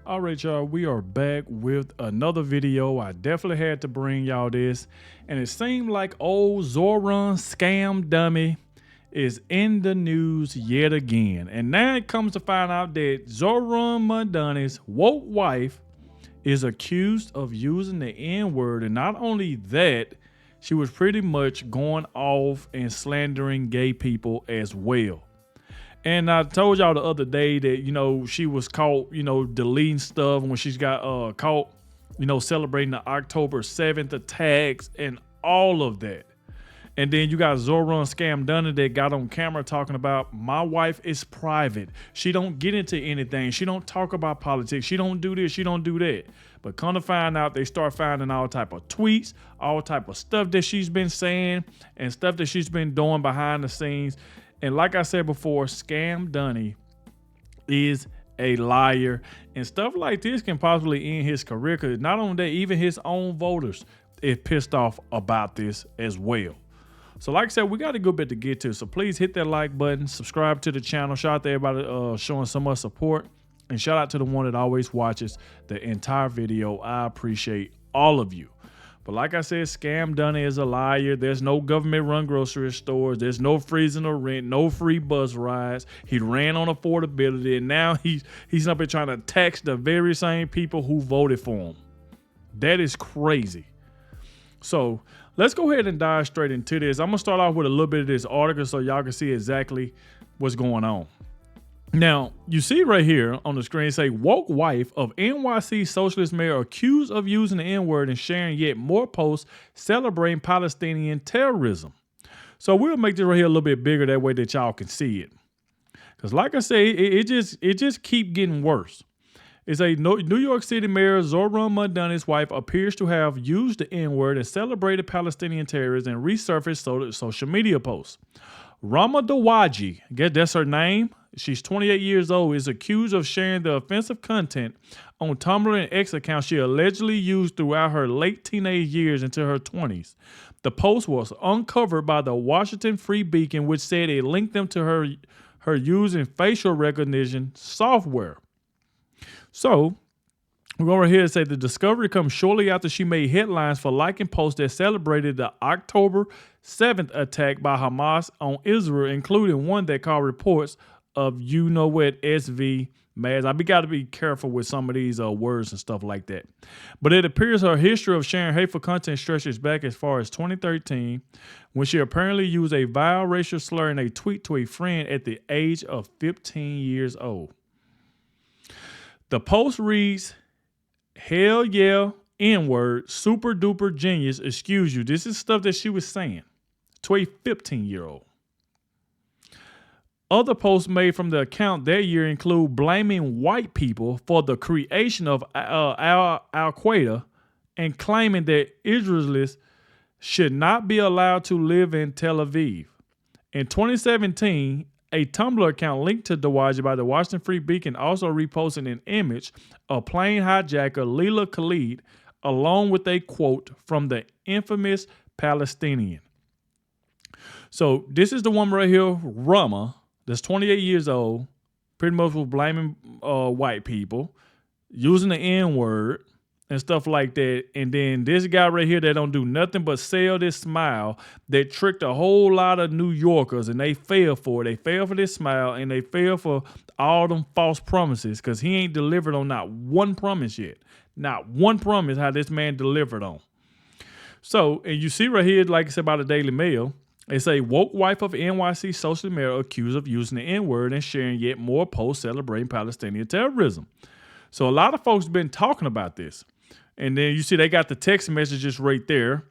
All right, y'all, we are back with another video. I definitely had to bring y'all this. And it seemed like old Zohran scam dummy is in the news yet again. And now it comes to find out that Zohran Mamdani's woke wife is accused of using the N-word. And not only that, she was pretty much going off and slandering gay people as well. And I told y'all the other day that, she was caught, deleting stuff when she's got caught, celebrating the October 7th attacks and all of that. And then you got Zohran Mamdani that got on camera talking about, my wife is private. She don't get into anything. She don't talk about politics. She don't do this. She don't do that. But come to find out, they start finding all type of tweets, all type of stuff that she's been saying and stuff that she's been doing behind the scenes. And like I said before, Mamdani is a liar. And stuff like this can possibly end his career, because not only that, even his own voters is pissed off about this as well. So like I said, we got a good bit to get to. So please hit that like button, subscribe to the channel. Shout out to everybody showing so much support. And shout out to the one that always watches the entire video. I appreciate all of you. But like I said, Mamdani is a liar. There's no government-run grocery stores. There's no freezing or rent, no free bus rides. He ran on affordability, and now he's up here trying to tax the very same people who voted for him. That is crazy. So let's go ahead and dive straight into this. I'm going to start off with a little bit of this article so y'all can see exactly what's going on. Now, you see right here on the screen, say, woke wife of NYC socialist mayor accused of using the N-word and sharing yet more posts celebrating Palestinian terrorism. So we'll make this right here a little bit bigger, that way that y'all can see it. Because like I say, it just keep getting worse. It's a New York City mayor, Zohran Mamdani's wife, appears to have used the N-word and celebrated Palestinian terrorism and resurfaced social media posts. Rama Dawaji, guess that's her name. She's 28 years old, is accused of sharing the offensive content on Tumblr and X accounts she allegedly used throughout her late teenage years into her 20s. The post was uncovered by the Washington Free Beacon, which said it linked them to her using facial recognition software. So we're going right here to say the discovery comes shortly after she made headlines for liking posts that celebrated the October 7th attack by Hamas on Israel, including one that called reports of SV Mads. I got to be careful with some of these words and stuff like that. But it appears her history of sharing hateful content stretches back as far as 2013, when she apparently used a vile racial slur in a tweet to a friend at the age of 15 years old. The post reads, "Hell yeah, N-word, super duper genius, excuse you." This is stuff that she was saying to a 15-year-old. Other posts made from the account that year include blaming white people for the creation of Al-Qaeda and claiming that Israelis should not be allowed to live in Tel Aviv. In 2017, a Tumblr account linked to Dawaji by the Washington Free Beacon also reposted an image of plane hijacker Leila Khalid, along with a quote from the infamous Palestinian. So this is the woman right here, Rama, that's 28 years old, pretty much was blaming white people, using the N-word and stuff like that. And then this guy right here that don't do nothing but sell this smile that tricked a whole lot of New Yorkers, and they fell for it. They fell for this smile, and they fell for all them false promises, because he ain't delivered on not one promise yet. Not one promise how this man delivered on. So, and you see right here, like I said by the Daily Mail, they say, woke wife of NYC social mayor accused of using the N-word and sharing yet more posts celebrating Palestinian terrorism. So a lot of folks been talking about this. And then you see they got the text messages right there,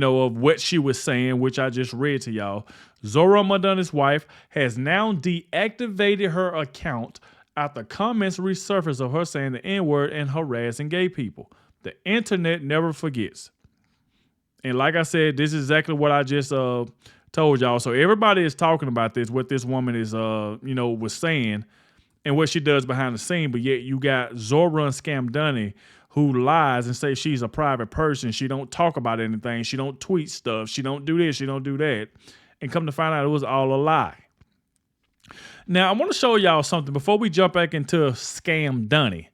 of what she was saying, which I just read to y'all. Zohran Mamdani's wife has now deactivated her account after comments resurfaced of her saying the N-word and harassing gay people. The internet never forgets. And like I said, this is exactly what I just told y'all. So everybody is talking about this, what this woman is, was saying and what she does behind the scene. But yet you got Zohran Mamdani, who lies and say she's a private person. She don't talk about anything. She don't tweet stuff. She don't do this. She don't do that. And come to find out it was all a lie. Now, I want to show y'all something before we jump back into Mamdani.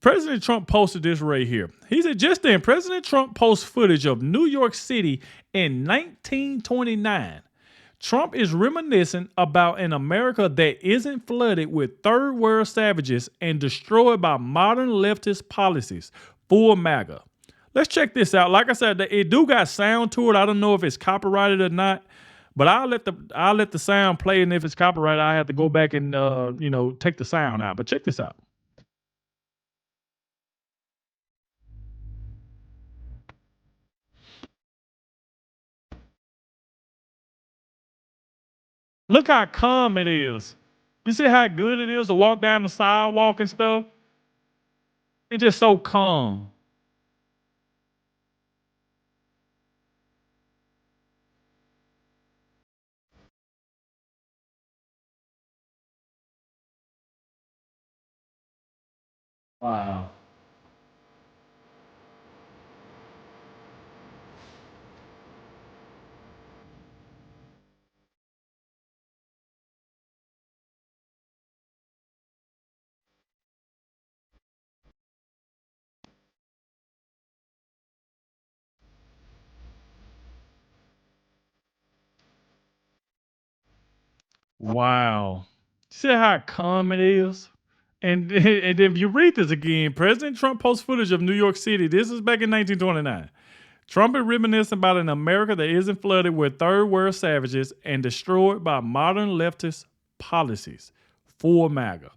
President Trump posted this right here. He said, just then, President Trump posts footage of New York City in 1929. Trump is reminiscing about an America that isn't flooded with third world savages and destroyed by modern leftist policies. Full MAGA. Let's check this out. Like I said, it do got sound to it. I don't know if it's copyrighted or not, but I'll let the sound play, and if it's copyrighted, I have to go back and take the sound out. But check this out. Look how calm it is. You see how good it is to walk down the sidewalk and stuff? It's just so calm. Wow. Wow. See how calm it is? And if you read this again, President Trump posts footage of New York City. This is back in 1929. Trump is reminiscing about an America that isn't flooded with third world savages and destroyed by modern leftist policies. Full MAGA.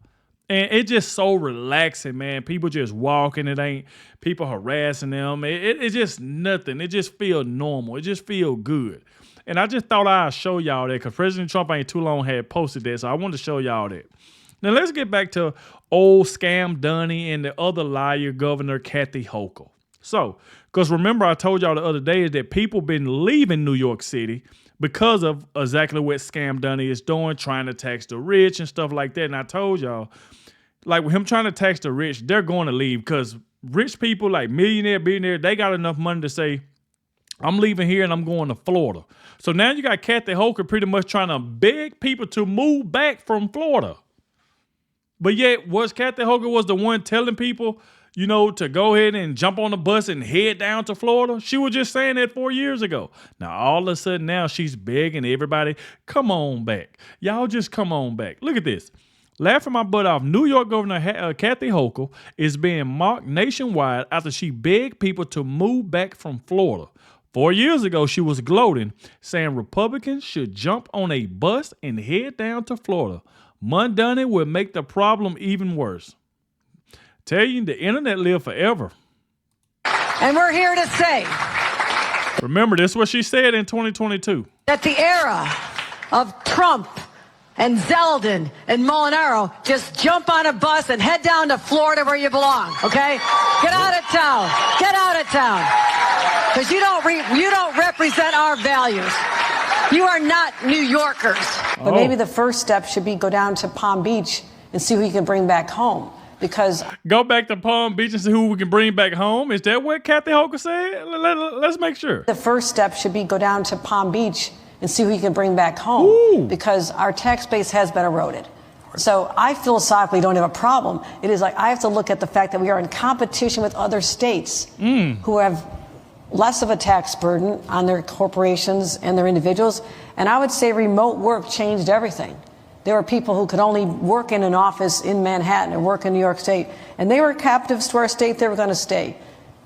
And it's just so relaxing, man. People just walking. It ain't people harassing them. It's just nothing. It just feel normal. It just feel good. And I just thought I'd show y'all that because President Trump ain't too long had posted that. So I wanted to show y'all that. Now let's get back to old Scam Dunny and the other liar governor, Kathy Hochul. So, because remember I told y'all the other day is that people been leaving New York City because of exactly what Scam Dunny is doing, trying to tax the rich and stuff like that. And I told y'all, like with him trying to tax the rich, they're going to leave because rich people like millionaire, billionaire, they got enough money to say, I'm leaving here and I'm going to Florida. So now you got Kathy Hochul pretty much trying to beg people to move back from Florida. But yet, Kathy Hochul was the one telling people, to go ahead and jump on the bus and head down to Florida? She was just saying that 4 years ago. Now, all of a sudden now she's begging everybody, come on back. Y'all just come on back. Look at this. Laughing my butt off, New York Governor Kathy Hochul is being mocked nationwide after she begged people to move back from Florida. 4 years ago, she was gloating, saying Republicans should jump on a bus and head down to Florida. Mamdani will make the problem even worse. Tell you, the internet live forever. And we're here to say, remember, this is what she said in 2022. That the era of Trump and Zeldin and Molinaro, just jump on a bus and head down to Florida where you belong, okay? Get out of town. Get out of town. Because you don't represent our values. You are not New Yorkers. But maybe the first step should be go down to Palm Beach and see who you can bring back home. Because go back to Palm Beach and see who we can bring back home. Is that what Kathy Hochul said? Let's make sure. The first step should be go down to Palm Beach and see who you can bring back home. Ooh. Because our tax base has been eroded. So I philosophically don't have a problem. It is like I have to look at the fact that we are in competition with other states who have less of a tax burden on their corporations and their individuals. And I would say remote work changed everything. There were people who could only work in an office in Manhattan or work in New York State, and they were captives to our state. They were going to stay.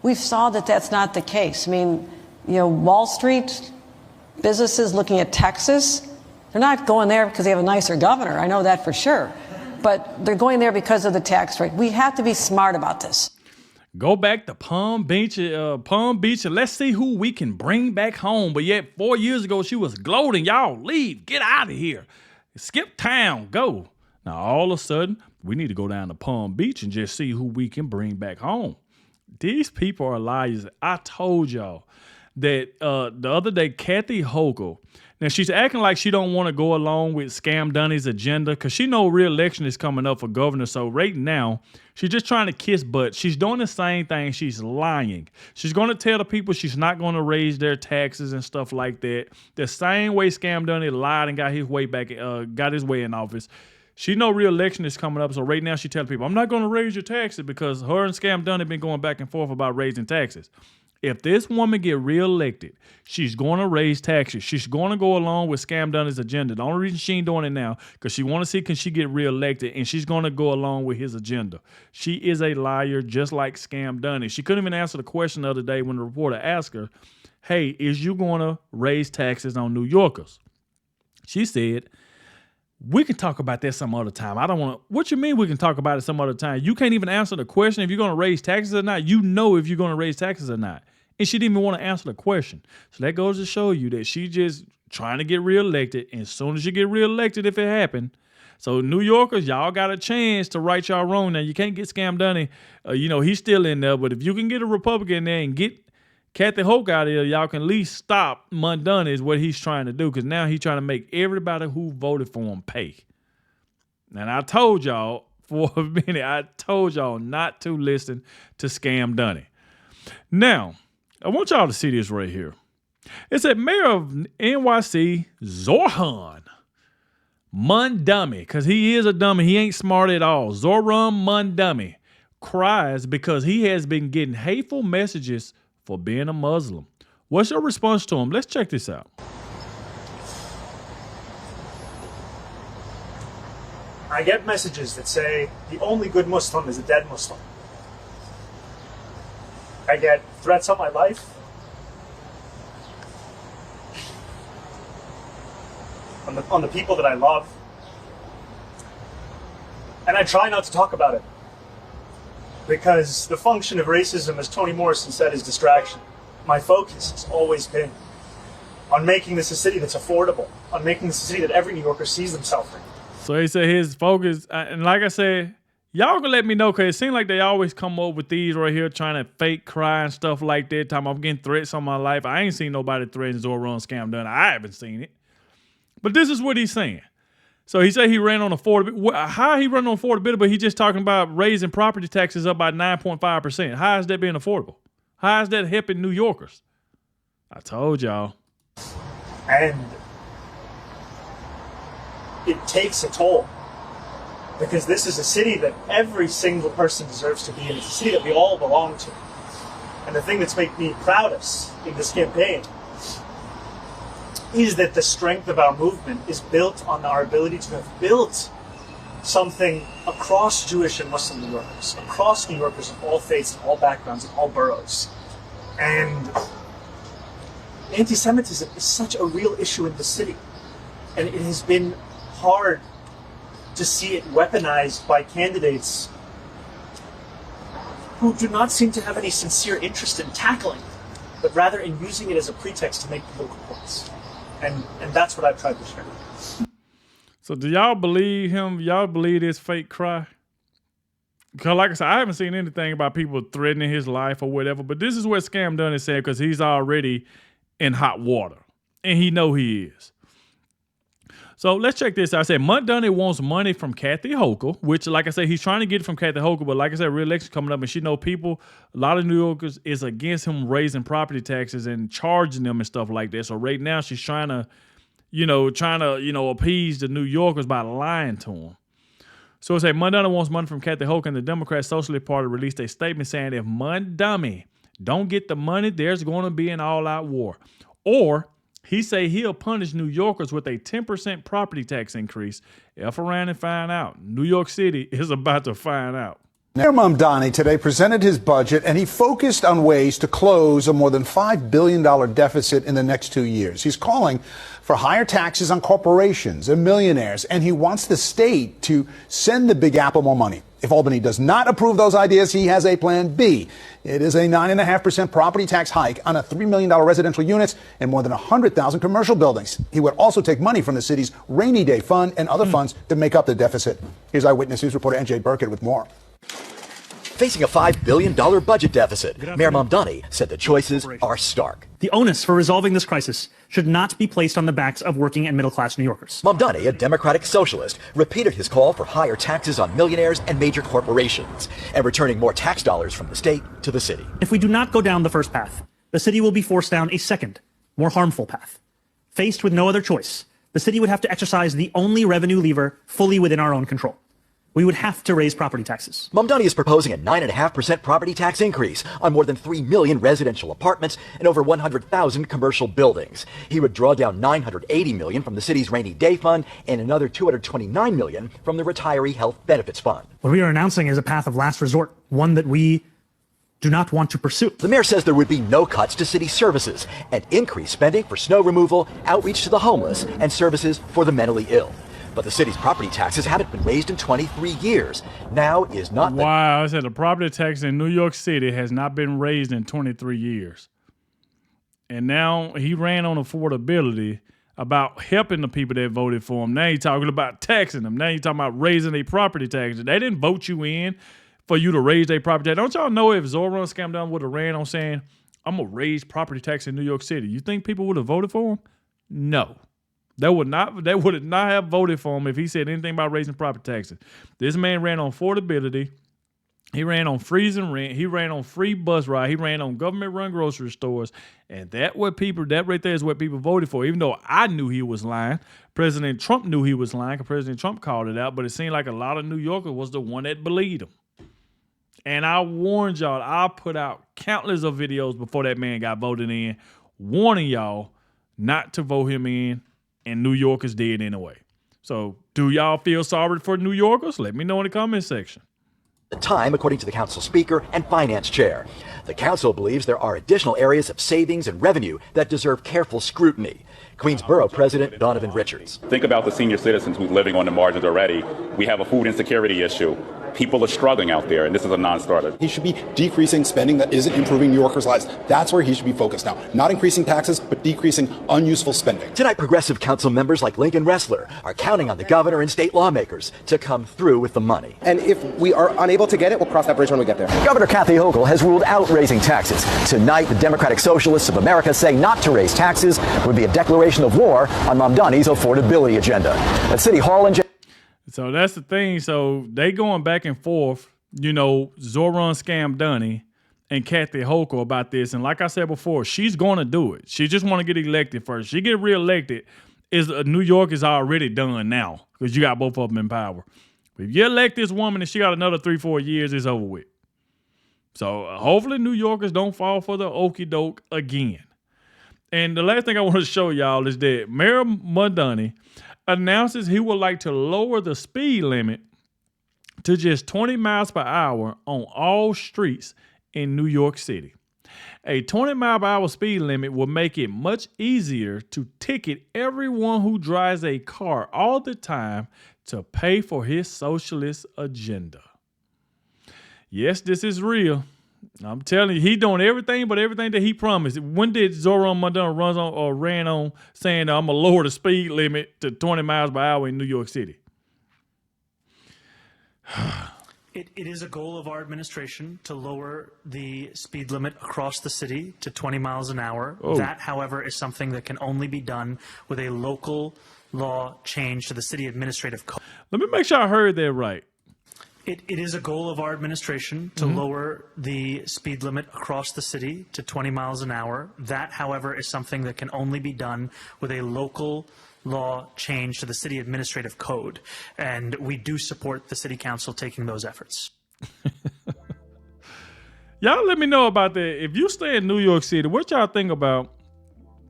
We saw that that's not the case. I mean, Wall Street, businesses looking at Texas, they're not going there because they have a nicer governor. I know that for sure. But they're going there because of the tax rate. We have to be smart about this. Go back to Palm Beach, and let's see who we can bring back home. But yet 4 years ago, she was gloating. Y'all leave. Get out of here. Skip town. Go. Now, all of a sudden, we need to go down to Palm Beach and just see who we can bring back home. These people are liars. I told y'all that the other day, Kathy Hochul, now she's acting like she don't want to go along with Scam Dunny's agenda because she know re-election is coming up for governor. So right now, she's just trying to kiss butt. She's doing the same thing. She's lying. She's going to tell the people she's not going to raise their taxes and stuff like that. The same way Scam Dunny lied and got his way in office. She know re-election is coming up, so right now she telling people, I'm not going to raise your taxes because her and Scam Dunn have been going back and forth about raising taxes. If this woman get reelected, she's going to raise taxes. She's going to go along with Scam Dunne's agenda. The only reason she ain't doing it now because she want to see can she get reelected, and she's going to go along with his agenda. She is a liar just like Scam Dunn. She couldn't even answer the question the other day when the reporter asked her, hey, is you going to raise taxes on New Yorkers? She said, we can talk about that some other time. I don't want to. What you mean we can talk about it some other time? You can't even answer the question if you're going to raise taxes or not. You know if you're going to raise taxes or not. And she didn't even want to answer the question. So that goes to show you that she just trying to get reelected. And as soon as you get reelected, if it happened. So New Yorkers, y'all got a chance to right y'all wrong. Now, you can't get Scam Dunn. He's still in there. But if you can get a Republican there and get Kathy Hochul out of here, y'all can at least stop Mamdani is what he's trying to do, because now he's trying to make everybody who voted for him pay. And I told y'all for a minute, I told y'all not to listen to Scam Dunn. Now, I want y'all to see this right here. It's that mayor of NYC, Zohran Mamdani, because he is a dummy. He ain't smart at all. Zohran Mamdani cries because he has been getting hateful messages for being a Muslim. What's your response to him? Let's check this out. I get messages that say the only good Muslim is a dead Muslim. I get threats on my life. On the people that I love. And I try not to talk about it. Because the function of racism, as Toni Morrison said, is distraction. My focus has always been on making this a city that's affordable, on making this a city that every New Yorker sees themselves in. So he said his focus, and like I said, y'all can let me know, because it seems like they always come up with these right here trying to fake cry and stuff like that. Time I'm getting threats on my life. I ain't seen nobody threaten Zohran Scam Dunn. I haven't seen it. But this is what he's saying. So he said he ran on affordability. How he run on affordability, but he just talking about raising property taxes up by 9.5%. How is that being affordable? How is that helping New Yorkers? I told y'all. And it takes a toll. Because this is a city that every single person deserves to be in. It's a city that we all belong to. And the thing that's made me proudest in this campaign is that the strength of our movement is built on our ability to have built something across Jewish and Muslim New Yorkers, across New Yorkers of all faiths, all backgrounds, and all boroughs. And anti-Semitism is such a real issue in the city. And it has been hard to see it weaponized by candidates who do not seem to have any sincere interest in tackling it, but rather in using it as a pretext to make political points. And that's what I've tried to share. So do y'all believe him? Y'all believe this fake cry? Because like I said, I haven't seen anything about people threatening his life or whatever, but this is what Scam Dunn is saying, because he's already in hot water. And he know he is. So let's check this out. I said Mamdani wants money from Kathy Hochul, which, like I said, he's trying to get it from Kathy Hochul. But like I said, re-election coming up, and she know people, a lot of New Yorkers is against him raising property taxes and charging them and stuff like that. So right now she's trying to appease the New Yorkers by lying to them. So it said Mamdani wants money from Kathy Hochul, and the Democrat Socialist Party released a statement saying if Mamdani don't get the money, there's going to be an all-out war. Or he say he'll punish New Yorkers with a 10% property tax increase. F around and find out. New York City is about to find out. Mayor Mamdani today presented his budget, and he focused on ways to close a more than $5 billion deficit in the next 2 years. He's calling for higher taxes on corporations and millionaires, and he wants the state to send the Big Apple more money. If Albany does not approve those ideas, he has a plan B. It is a 9.5% property tax hike on a $3 million residential units and more than 100,000 commercial buildings. He would also take money from the city's rainy day fund and other funds to make up the deficit. Here's Eyewitness News reporter NJ Burkett with more. Facing a $5 billion budget deficit, Mayor Mamdani said the choices are stark. The onus for resolving this crisis should not be placed on the backs of working and middle-class New Yorkers. Mamdani, a Democratic socialist, repeated his call for higher taxes on millionaires and major corporations and returning more tax dollars from the state to the city. If we do not go down the first path, the city will be forced down a second, more harmful path. Faced with no other choice, the city would have to exercise the only revenue lever fully within our own control. We would have to raise property taxes. Mamdani is proposing a 9.5% property tax increase on more than 3 million residential apartments and over 100,000 commercial buildings. He would draw down $980 million from the city's rainy day fund and another $229 million from the retiree health benefits fund. What we are announcing is a path of last resort, one that we do not want to pursue. The mayor says there would be no cuts to city services and increased spending for snow removal, outreach to the homeless, and services for the mentally ill. But the city's property taxes haven't been raised in 23 years. Now is not the... Wow, I said the property tax in New York City has not been raised in 23 years. And now he ran on affordability about helping the people that voted for him. Now he's talking about taxing them. Now he's talking about raising their property taxes. They didn't vote you in for you to raise their property tax. Don't y'all know if Zohran Mamdani would have ran on saying, I'm going to raise property tax in New York City, you think people would have voted for him? No. They would not have voted for him if he said anything about raising property taxes. This man ran on affordability. He ran on freezing rent. He ran on free bus ride. He ran on government-run grocery stores. And that right there is what people voted for. Even though I knew he was lying, President Trump knew he was lying because President Trump called it out. But it seemed like a lot of New Yorkers was the one that believed him. And I warned y'all. I put out countless of videos before that man got voted in, warning y'all not to vote him in. And New Yorkers did anyway. So do y'all feel sorry for New Yorkers? Let me know in the comment section. The time, according to the council speaker and finance chair. The council believes there are additional areas of savings and revenue that deserve careful scrutiny. Queensborough President Donovan Richards. Think about the senior citizens who's living on the margins already. We have a food insecurity issue. People are struggling out there, and this is a non-starter. He should be decreasing spending that isn't improving New Yorkers' lives. That's where he should be focused now. Not increasing taxes, but decreasing unuseful spending. Tonight, progressive council members like Lincoln Ressler are counting on the governor and state lawmakers to come through with the money. And if we are unable to get it, we'll cross that bridge when we get there. Governor Kathy Hochul has ruled out raising taxes. Tonight, the Democratic Socialists of America say not to raise taxes would be a declaration of war on Mamdani's affordability agenda. At City Hall in So that's the thing. So they going back and forth, Zohran Mamdani and Kathy Hochul about this. And like I said before, she's going to do it. She just want to get elected first. She get reelected, New York is already done now because you got both of them in power. But if you elect this woman and she got another 3-4 years, it's over with. So hopefully New Yorkers don't fall for the okie doke again. And the last thing I want to show y'all is that Mayor Mamdani announces he would like to lower the speed limit to just 20 miles per hour on all streets in New York City. A 20 mile per hour speed limit will make it much easier to ticket everyone who drives a car all the time to pay for his socialist agenda. Yes, this is real. I'm telling you, he doing everything but everything that he promised. When did Zohran Mamdani ran on saying I'm going to lower the speed limit to 20 miles per hour in New York City? It is a goal of our administration to lower the speed limit across the city to 20 miles an hour. Oh. That, however, is something that can only be done with a local law change to the city administrative code. Let me make sure I heard that right. It is a goal of our administration to lower the speed limit across the city to 20 miles an hour. That, however, is something that can only be done with a local law change to the city administrative code. And we do support the city council taking those efforts. Y'all let me know about that. If you stay in New York City, what y'all think about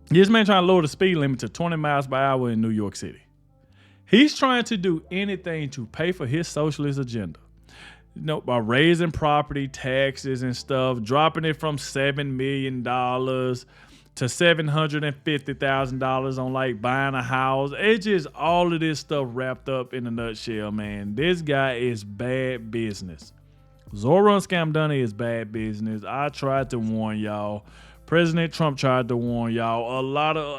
this man trying to lower the speed limit to 20 miles per hour in New York City? He's trying to do anything to pay for his socialist agenda. By raising property taxes and stuff, dropping it from $7 million to $750,000 on like buying a house. It's just all of this stuff wrapped up in a nutshell, man. This guy is bad business. Zohran Mamdani is bad business. I tried to warn y'all. President Trump tried to warn y'all.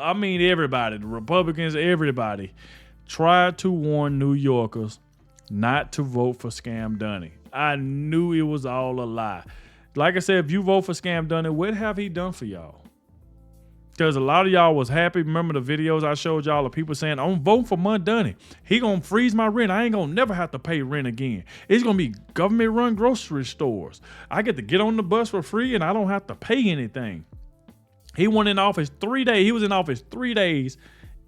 Everybody, the Republicans, everybody tried to warn New Yorkers not to vote for Mamdani. I knew it was all a lie. Like I said, if you vote for Mamdani, what have he done for y'all? Because a lot of y'all was happy. Remember the videos I showed y'all of people saying, I'm voting for Mamdani. He gonna freeze my rent. I ain't gonna never have to pay rent again. It's gonna be government-run grocery stores. I get to get on the bus for free and I don't have to pay anything. He went in office 3 days. He was in office 3 days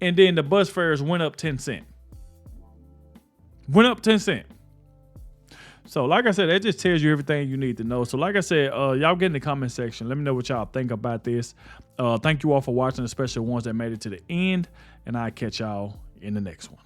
and then the bus fares went up 10 cents. Went up 10 cents. So like I said, that just tells you everything you need to know. So like I said, y'all get in the comment section. Let me know what y'all think about this. Thank you all for watching, especially ones that made it to the end. And I'll catch y'all in the next one.